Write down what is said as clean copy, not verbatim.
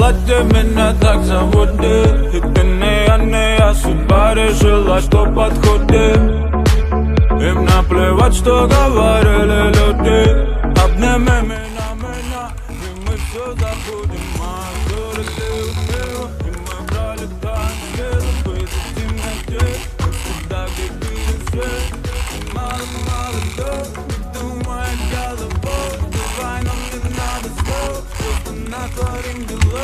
платье меня так заводит. И ты не я, судьба решила, что подходит. Им наплевать, что говорили люди. Обними меня, и мы все забудем. Мазуры ты убил, и мы брали танцы. Забыть в темноте, всегда где свет. Мало слов, не думай головой. Давай нам не надо слов, просто натворим делов.